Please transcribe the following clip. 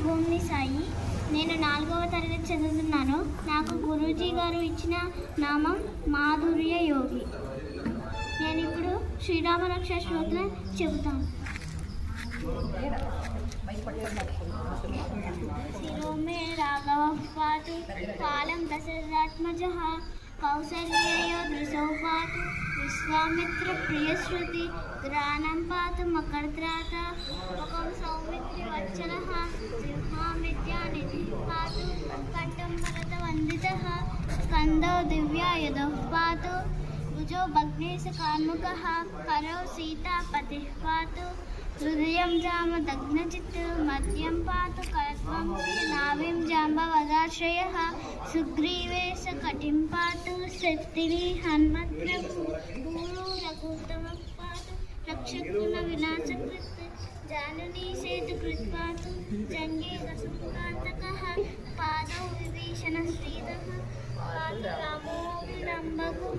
భూమిని సాయి. నేను 4వ తరగతి చదువుతున్నాను. నాకు గురూజీ గారు ఇచ్చిన నామం మాధుర్య యోగి. నేను ఇప్పుడు శ్రీరామ రక్ష శ్లోకం చెబుతాను. శిరో మే రాఘవ పాతు కాలం దశరథాత్మజ కౌసల్యయో దృశో పాతు విశ్వామిత్ర ప్రియశ్రుతి గ్రానం పాతు మకర్ద్రాత ముఖం సౌమిత్రి వత్సల సింహామిత్యానిధి పాతు కంఠం భరత వందిత స్కందో దివ్యాయుధ పాతు భుజో భగ్నేశ కార్ముక కరౌ సీతాపతి పాతు హృదయం జామ దగ్నచిత్ మద్యం పాతు కరత్వం నావిం జాంబవదాశ్రయ సుగ్రీవేశ కటిం పాతు శక్తిని హన్మత్ప్రభు పూరు రఘుత్తమ పాతు రక్షకుల వినాశకృత్ జానుని సేతు కృత్పాతు జంగే రసకాంతక పాదౌ విభీషణ శ్రీధ పాతు రామో విలంబగు